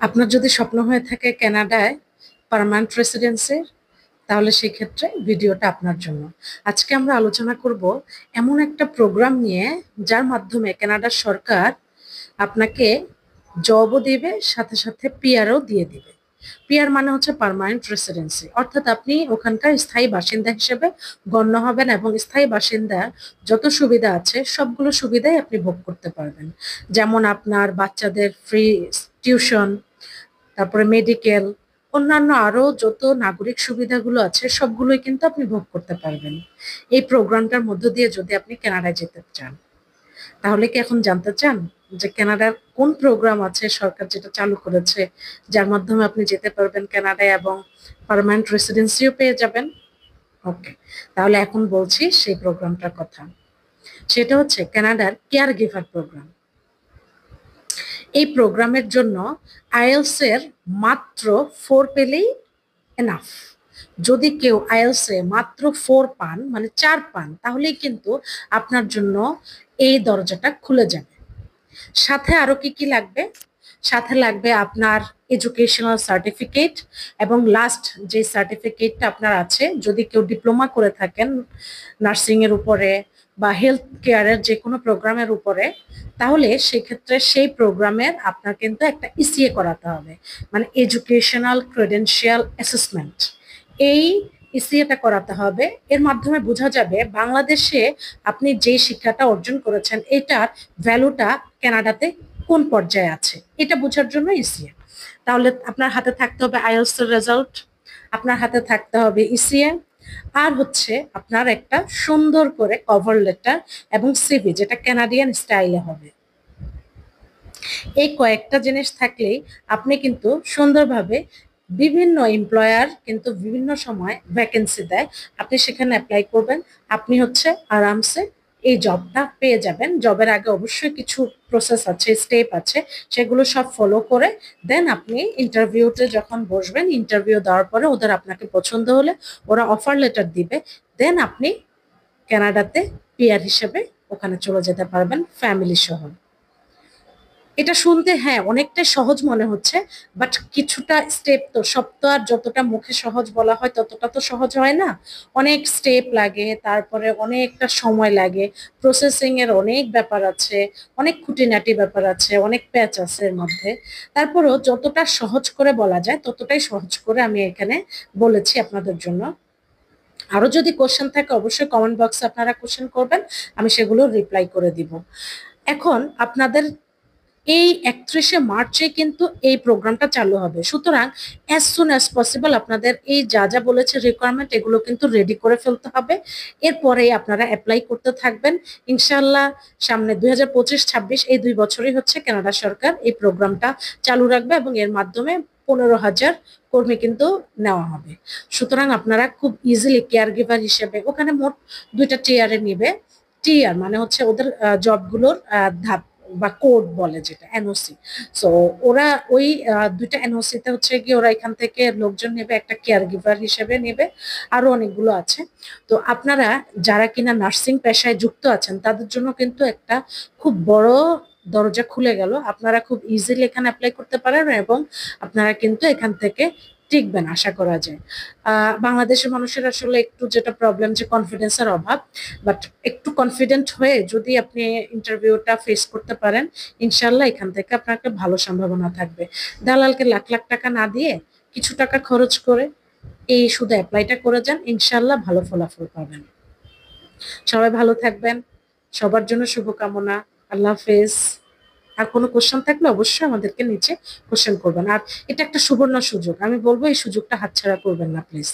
আপনার যদি স্বপ্ন হয়ে থাকে কানাডায় পার্মানেন্ট রেসিডেন্সির, তাহলে সেক্ষেত্রে ভিডিওটা আপনার জন্য। আজকে আমরা আলোচনা করব এমন একটা প্রোগ্রাম নিয়ে যার মাধ্যমে কানাডার সরকার আপনাকে জবও দিবে, সাথে সাথে পিআরও দিয়ে দিবে। পিআর মানে হচ্ছে পার্মানেন্ট রেসিডেন্সি, অর্থাৎ আপনি ওখানকার স্থায়ী বাসিন্দা হিসেবে গণ্য হবেন এবং স্থায়ী বাসিন্দার যত সুবিধা আছে সবগুলো সুবিধাই আপনি ভোগ করতে পারবেন। যেমন আপনার বাচ্চাদের ফ্রি টিউশন, তারপরে মেডিকেল, অন্যান্য আরো যত নাগরিক সুবিধাগুলো আছে সবগুলোই কিন্তু আপনি ভোগ করতে পারবেন এই প্রোগ্রামটার মধ্য দিয়ে যদি আপনি কানাডায় যেতে চান। তাহলে কি এখন জানতে চান যে কানাডার কোন প্রোগ্রাম আছে সরকার যেটা চালু করেছে, যার মাধ্যমে আপনি যেতে পারবেন কানাডায় এবং পার্মানেন্ট রেসিডেন্সিও পেয়ে যাবেন? ওকে, তাহলে এখন বলছি সেই প্রোগ্রামটার কথা। সেটা হচ্ছে কানাডার কেয়ার গিভার প্রোগ্রাম। এই প্রোগ্রামের জন্য আইএলস এর মাত্র 4 পেলেই এনাফ। যদি কেউ আইএলস এ মাত্র 4 পান, মানে 4 পান, তাহলেই কিন্তু আপনার জন্য এই দরজাটা খুলে যাবে। সাথে আরো কি কি লাগবে? সাথে লাগবে আপনার এডুকেশনাল সার্টিফিকেট, এবং লাস্ট যে সার্টিফিকেটটা আপনার আছে, যদি কেউ ডিপ্লোমা করে থাকেন নার্সিং এর উপরে বা হেলথ কেয়ারের যে কোনো প্রোগ্রামের উপরে, তাহলে সেক্ষেত্রে সেই প্রোগ্রামের আপনার কিন্তু একটা ইসিএ করাতে হবে, মানে এডুকেশনাল ক্রেডেনশিয়াল অ্যাসেসমেন্ট। এই ইসিএটা করাতে হবে। এর মাধ্যমে বোঝা যাবে বাংলাদেশে আপনি যে শিক্ষাটা অর্জন করেছেন এটার ভ্যালুটা কানাডাতে কোন পর্যায়ে আছে, এটা বোঝার জন্য ইসিএ। তাহলে আপনার হাতে থাকতে হবে আইএলটিএস এর রেজাল্ট, আপনার হাতে থাকতে হবে ইসিএ, আর হচ্ছে আপনার একটা সুন্দর করে কভার লেটার এবং সিভি, যেটা কানাডিয়ান স্টাইলে হবে। এই কয়েকটা জিনিস থাকলেই আপনি কিন্তু সুন্দরভাবে, বিভিন্ন এমপ্লয়ার কিন্তু বিভিন্ন সময় ভ্যাকেন্সি দেয়, আপনি সেখানে অ্যাপ্লাই করবেন, আপনি হচ্ছে আরামসে এই জবটা পেয়ে যাবেন। জবের আগে অবশ্যই কিছু প্রসেস আছে, স্টেপ আছে, সেগুলো সব ফলো করে দেন আপনি ইন্টারভিউতে যখন বসবেন, ইন্টারভিউ দেওয়ার পরে ওদের আপনাকে পছন্দ হলে ওরা অফার লেটার দিবে, দেন আপনি কানাডাতে পিআর হিসেবে ওখানে চলে যেতে পারবেন ফ্যামিলি সহ। এটা শুনতে হ্যাঁ অনেকটা সহজ মনে হচ্ছে, বাট কিছুটা স্টেপ, তো সব তো আর যতটা মুখে সহজ বলা হয় ততটা তো সহজ হয় না। অনেক স্টেপ লাগে, তারপরে অনেকটা সময় লাগে, প্রসেসিং এর অনেক ব্যাপার আছে, অনেক খুঁটিনাটি ব্যাপার আছে, অনেক প্যাচ আছে এর মধ্যে। তারপরেও যতটা সহজ করে বলা যায় ততটাই সহজ করে আমি এখানে বলেছি আপনাদের জন্য। আরো যদি কোশ্চেন থাকে অবশ্যই কমেন্ট বক্সে আপনারা কোশ্চেন করবেন, আমি সেগুলো রিপ্লাই করে দিব। এখন আপনাদের এই 31শে মার্চে কিন্তু এই প্রোগ্রামটা চালু হবে, সুতরাং অ্যাজ সুন অ্যাজ পসিবল আপনাদের এই যা যা বলেছে রিকোয়ারমেন্ট এগুলো কিন্তু রেডি করে ফেলতে হবে। এরপরে আপনারা অ্যাপ্লাই করতে থাকবেন ইনশাল্লাহ। সামনে 2025-26 এই 2 বছরই হচ্ছে কানাডা সরকার এই প্রোগ্রামটা চালু রাখবে এবং এর মাধ্যমে 15,000 কর্মী কিন্তু নেওয়া হবে। সুতরাং আপনারা খুব ইজিলি কেয়ার গিভার হিসেবে, ওখানে মোট 2টা টিয়ারে নিবে। টিআর মানে হচ্ছে ওদের জবগুলোর ধাপ বা কোড বলে, যেটা এনওসি। সো ওরা ওই 2টা এনওসি তে হচ্ছে কি ওরা এখান থেকে লোকজন নেবে, একটা কেয়ার গিভার হিসেবে নেবে, আরো অনেকগুলো আছে। তো আপনারা যারা কিনা নার্সিং পেশায় যুক্ত আছেন তাদের জন্য কিন্তু একটা খুব বড় দরজা খুলে গেল, আপনারা খুব ইজিলি এখানে অ্যাপ্লাই করতে পারেন এবং আপনারা কিন্তু এখান থেকে টিকবেন আশা করা যায়। বাংলাদেশের মানুষের আসলে একটু যেটা প্রবলেম যে কনফিডেন্সের অভাব, বাট একটু কনফিডেন্ট হয়ে যদি আপনি ইন্টারভিউটা ফেস করতে পারেন ইনশাল্লাহ এখান থেকে আপনার একটা ভালো সম্ভাবনা থাকবে। দালালকে লাখ লাখ টাকা না দিয়ে কিছু টাকা খরচ করে এই শুধু অ্যাপ্লাইটা করে যান, ইনশাল্লাহ ভালো ফলাফল পাবেন। সবাই ভালো থাকবেন, সবার জন্য শুভকামনা। আল্লাহ হাফেজ। আর কোনো কোশ্চেন থাকলে অবশ্যই আমাদেরকে নিচে কোশ্চেন করবেন। আর এটা একটা সুবর্ণ সুযোগ, আমি বলবো এই সুযোগটা হাতছাড়া করবেন না প্লিজ।